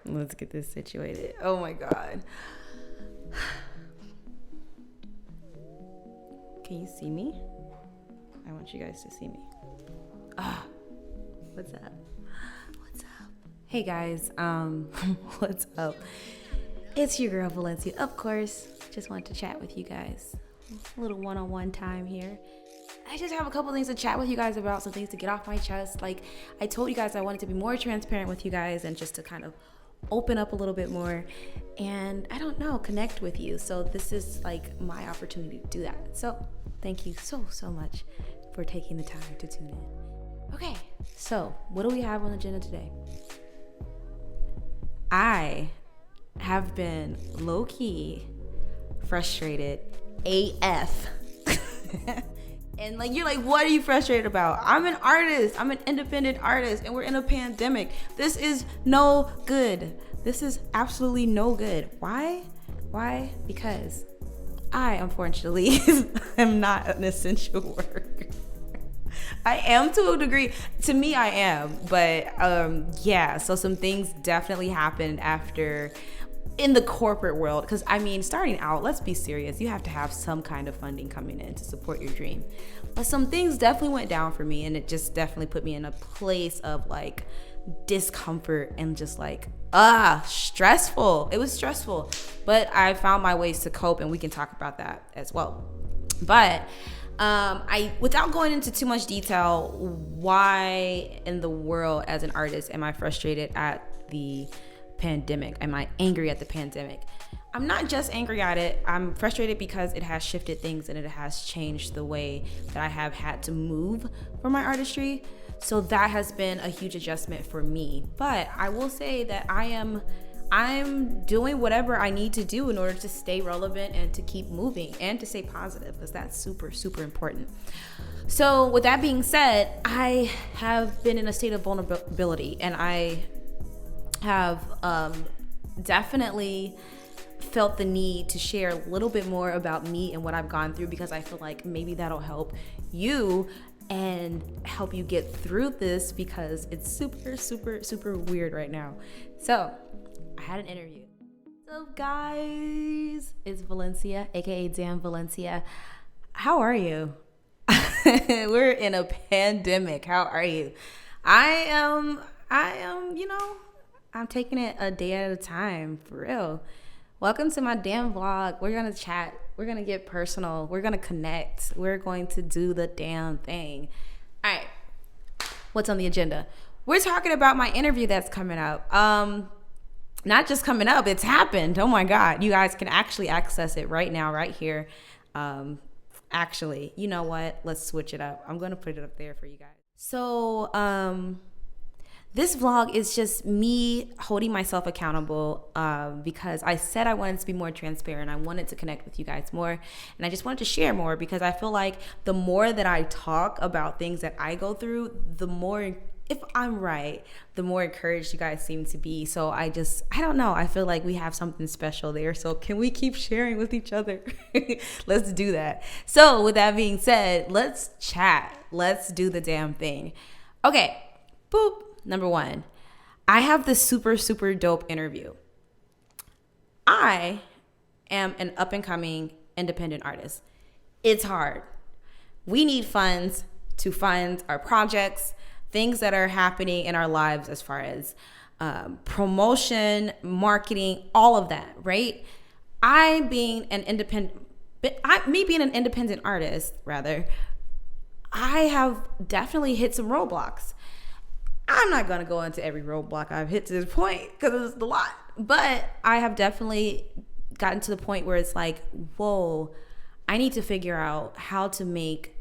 Let's get this situated. Oh my God. Can you see me? I want you guys to see me. What's up? What's up? Hey guys, what's up? It's your girl Valencia, of course. Just wanted to chat with you guys. A little one-on-one time here. I just have a couple things to chat with you guys about, some things to get off my chest. Like I told you guys, I wanted to be more transparent with you guys and just to kind of open up a little bit more and I don't know, connect with you. So this is like my opportunity to do that. So thank you so much for taking the time to tune in. Okay, so what do we have on the agenda today? I have been low-key frustrated AF. And like, you're like, what are you frustrated about? I'm an artist. I'm an independent artist and we're in a pandemic. This is no good. This is absolutely no good. Why? Because I, unfortunately, am not an essential worker. I am to a degree. To me, I am. But yeah, so some things definitely happened after in the corporate world, because I mean, starting out, let's be serious, you have to have some kind of funding coming in to support your dream. But some things definitely went down for me, and it just definitely put me in a place of like discomfort and just like stressful. It was stressful, but I found my ways to cope, and we can talk about that as well. But without going into too much detail, why in the world as an artist am I frustrated at the pandemic? Am I angry at the pandemic? I'm not just angry at it. I'm frustrated because it has shifted things and it has changed the way that I have had to move for my artistry. So that has been a huge adjustment for me. But I will say that I'm doing whatever I need to do in order to stay relevant and to keep moving and to stay positive, because that's super important. So with that being said, I have been in a state of vulnerability, and I have definitely felt the need to share a little bit more about me and what I've gone through, because I feel like maybe that'll help you and help you get through this, because it's super weird right now. So I had an interview. What's up, guys? It's Valencia, aka Damn Valencia. How are you? We're in a pandemic. How are you? I am, I'm taking it a day at a time, for real. Welcome to my damn vlog. We're gonna chat. We're gonna get personal. We're gonna connect. We're going to do the damn thing. All right. What's on the agenda? We're talking about my interview that's coming up. Not just coming up, it's happened. Oh my God. You guys can actually access it right now, right here. Actually, you know what? Let's switch it up. I'm gonna put it up there for you guys. So, this vlog is just me holding myself accountable because I said I wanted to be more transparent. I wanted to connect with you guys more, and I just wanted to share more, because I feel like the more that I talk about things that I go through, the more, if I'm right, the more encouraged you guys seem to be. So I don't know. I feel like we have something special there. So can we keep sharing with each other? Let's do that. So with that being said, let's chat. Let's do the damn thing. Okay, boop. Number one, I have this super dope interview. I am an up and coming independent artist. It's hard. We need funds to fund our projects, things that are happening in our lives as far as promotion, marketing, all of that, right? Me being an independent artist, rather, I have definitely hit some roadblocks. I'm not going to go into every roadblock I've hit to this point, because it's a lot. But I have definitely gotten to the point where it's like, whoa, I need to figure out how to make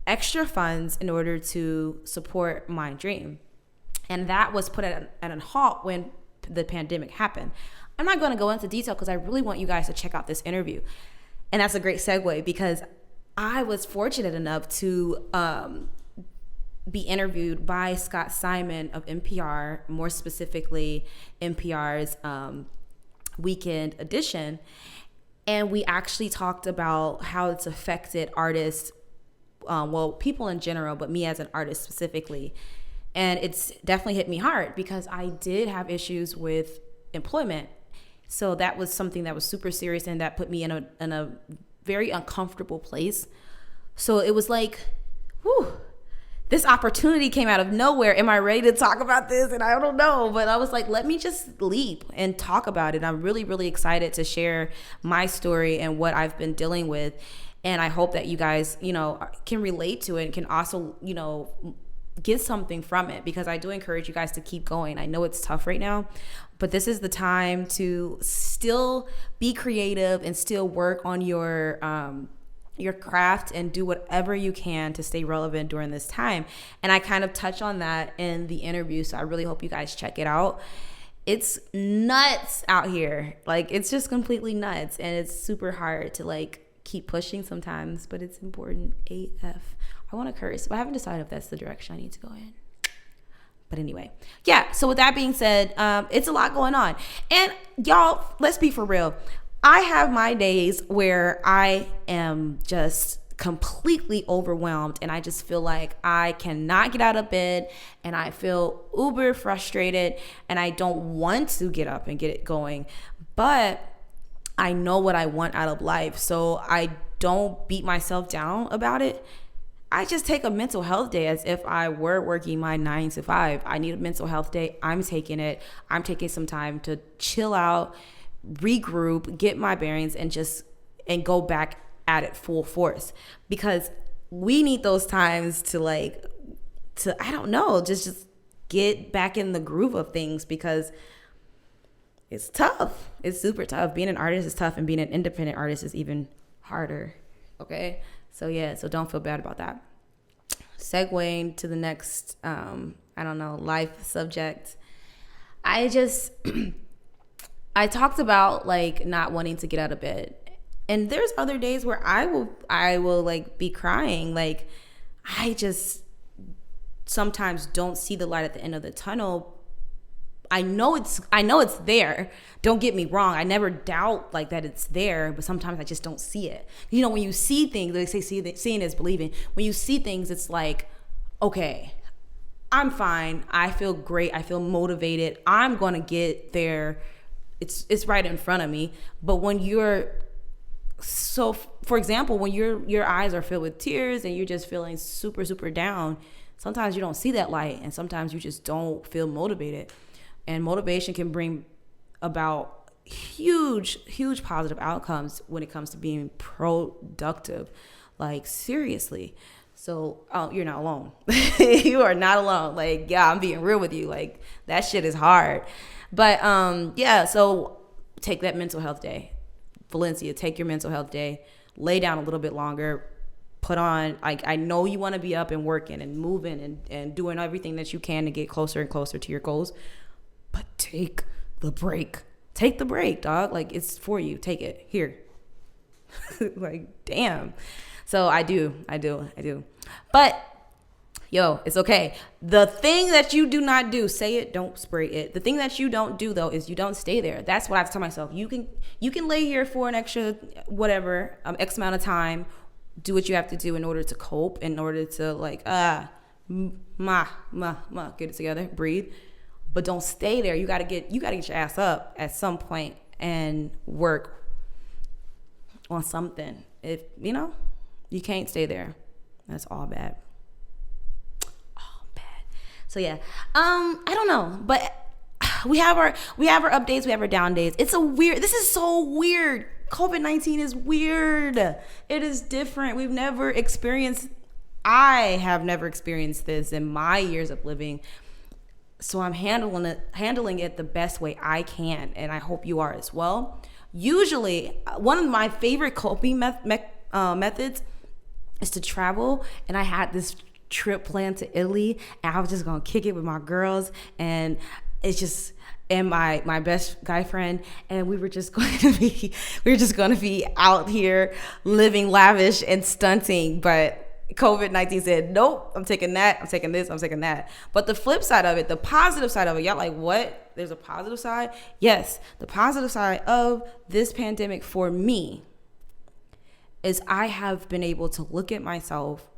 extra funds in order to support my dream. And that was put at a halt when the pandemic happened. I'm not going to go into detail because I really want you guys to check out this interview. And that's a great segue, because I was fortunate enough to be interviewed by Scott Simon of NPR, more specifically NPR's Weekend Edition. And we actually talked about how it's affected artists, people in general, but me as an artist specifically, And it's definitely hit me hard because I did have issues with employment. So that was something that was super serious, and that put me in a very uncomfortable place. So it was like, whew, this opportunity came out of nowhere. Am I ready to talk about this? And I don't know, but I was like, let me just leap and talk about it. I'm really, really excited to share my story and what I've been dealing with. And I hope that you guys, can relate to it and can also, get something from it, because I do encourage you guys to keep going. I know it's tough right now, but this is the time to still be creative and still work on your craft and do whatever you can to stay relevant during this time. And I kind of touch on that in the interview, so I really hope you guys check it out. It's nuts out here. Like, it's just completely nuts, and it's super hard to keep pushing sometimes, but it's important AF. I want to curse, but I haven't decided if that's the direction I need to go in. But anyway, yeah. So with that being said, it's a lot going on. And y'all, let's be for real. I have my days where I am just completely overwhelmed, and I just feel like I cannot get out of bed, and I feel uber frustrated, and I don't want to get up and get it going. But I know what I want out of life, so I don't beat myself down about it. I just take a mental health day as if I were working my 9 to 5. I need a mental health day. I'm taking it. I'm taking some time to chill out, regroup, get my bearings, and go back at it full force, because we need those times to I don't know, just get back in the groove of things, because it's tough. It's super tough. Being an artist is tough, and being an independent artist is even harder. Okay. So yeah, so don't feel bad about that. Segueing to the next, life subject. I talked about not wanting to get out of bed, and there's other days where I will be crying. I just sometimes don't see the light at the end of the tunnel. I know it's there. Don't get me wrong. I never doubt that it's there, but sometimes I just don't see it. When you see things, they say seeing is believing. When you see things, it's like, okay, I'm fine. I feel great. I feel motivated. I'm going to get there. It's right in front of me. But when for example, when your eyes are filled with tears and you're just feeling super, super down, sometimes you don't see that light, and sometimes you just don't feel motivated. And motivation can bring about huge, huge positive outcomes when it comes to being productive. Seriously. So, you're not alone. You are not alone. I'm being real with you. That shit is hard. But, so take that mental health day. Valencia, take your mental health day. Lay down a little bit longer. Put on, I know you want to be up and working and moving and doing everything that you can to get closer and closer to your goals. But take the break. Take the break, dog. It's for you. Take it. Here. Damn. So I do. But, yo, it's okay. The thing that you do not do, say it, don't spray it. The thing that you don't do, though, is you don't stay there. That's what I have to tell myself. You can lay here for an extra, whatever, X amount of time. Do what you have to do in order to cope, in order to, get it together, breathe. But don't stay there. You gotta get your ass up at some point and work on something. If you can't stay there. That's all bad. All bad. So yeah. I don't know, but we have our updates, we have our down days. This is so weird. COVID-19 is weird. It is different. I have never experienced this in my years of living. So I'm handling it the best way I can, and I hope you are as well. Usually, one of my favorite coping methods is to travel, and I had this trip planned to Italy, and I was just gonna kick it with my girls, and my best guy friend, and we were just going to be out here living lavish and stunting, but COVID-19 said, nope, I'm taking that, I'm taking this, I'm taking that. But the flip side of it, the positive side of it, y'all what? There's a positive side? Yes, the positive side of this pandemic for me is I have been able to look at myself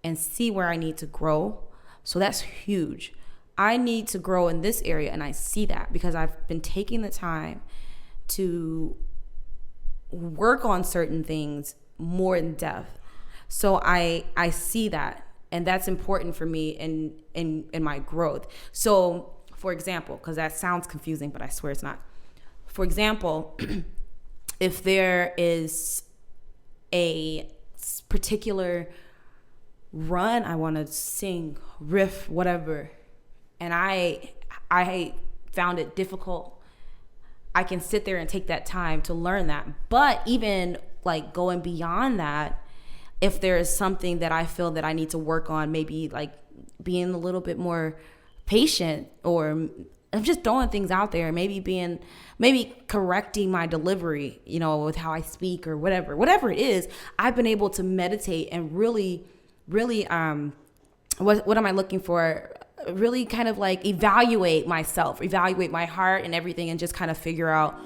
and see where I need to grow. So that's huge. I need to grow in this area, and I see that because I've been taking the time to work on certain things more in depth. So I see that, and that's important for me in my growth. So for example, because that sounds confusing, but I swear it's not. For example, if there is a particular run I want to sing, riff, whatever, and I found it difficult, I can sit there and take that time to learn that. But even like going beyond that, if there is something that I feel that I need to work on, maybe like being a little bit more patient, or I'm just throwing things out there, maybe correcting my delivery, with how I speak or whatever it is, I've been able to meditate and really what am I looking for? Really kind of like evaluate myself, evaluate my heart and everything, and just kind of figure out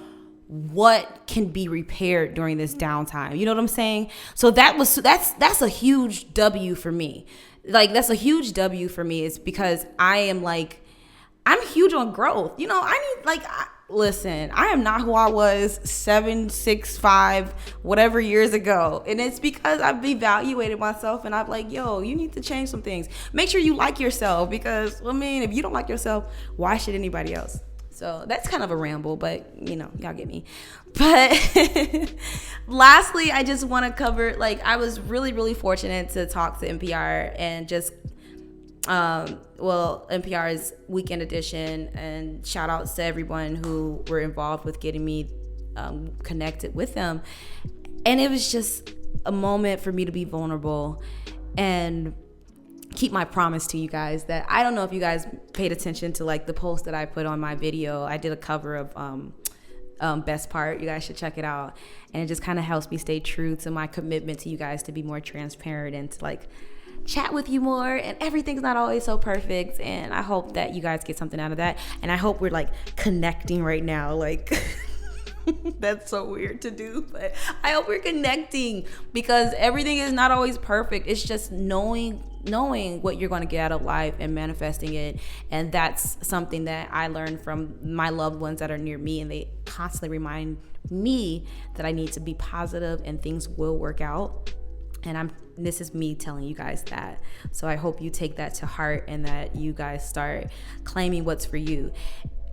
what can be repaired during this downtime. You know what I'm saying? So that's a huge W for me. Like, that's a huge W for me, is because I'm huge on growth. Listen, I am not who I was 7, 6, 5, whatever years ago. And it's because I've evaluated myself, and I'm like, yo, you need to change some things. Make sure you like yourself, because, if you don't like yourself, why should anybody else? So that's kind of a ramble, but y'all get me. But lastly, I just want to cover, I was really, really fortunate to talk to NPR and just, NPR's Weekend Edition, and shout outs to everyone who were involved with getting me connected with them. And it was just a moment for me to be vulnerable and keep my promise to you guys. That I don't know if you guys paid attention to the post that I put on my video. I did a cover of Best Part. You guys should check it out. And it just kind of helps me stay true to my commitment to you guys, to be more transparent and to chat with you more. And everything's not always so perfect, and I hope that you guys get something out of that. And I hope we're connecting right now. That's so weird to do, but I hope we're connecting, because everything is not always perfect. It's just knowing what you're going to get out of life and manifesting it. And that's something that I learned from my loved ones that are near me, and they constantly remind me that I need to be positive and things will work out. And this is me telling you guys that. So I hope you take that to heart, and that you guys start claiming what's for you.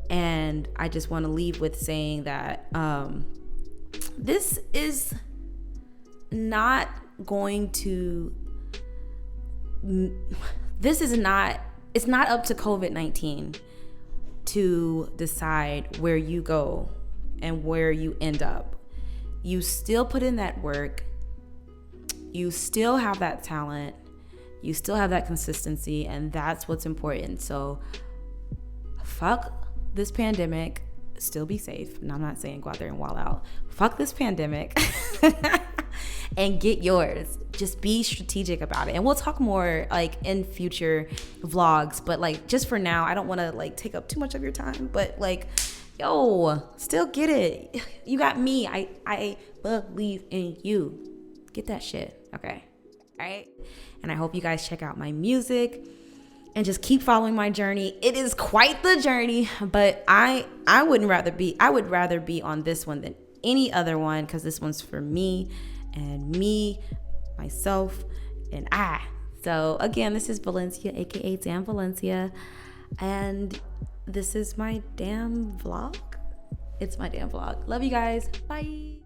And I just want to leave with saying that this is not going to, it's not up to COVID-19 to decide where you go and where you end up. You still put in that work. You still have that talent. You still have that consistency, and that's what's important. So fuck this pandemic. Still be safe. And I'm not saying go out there and wild out. Fuck this pandemic and get yours. Just be strategic about it. And we'll talk more in future vlogs. But just for now, I don't want to take up too much of your time. But yo, still get it. You got me. I believe in you. Get that shit. Okay. All right. And I hope you guys check out my music and just keep following my journey. It is quite the journey, but I would rather be on this one than any other one, because this one's for me and myself, and I. So again, this is Valencia, aka Damn Valencia, and this is my damn vlog. It's my damn vlog. Love you guys. Bye.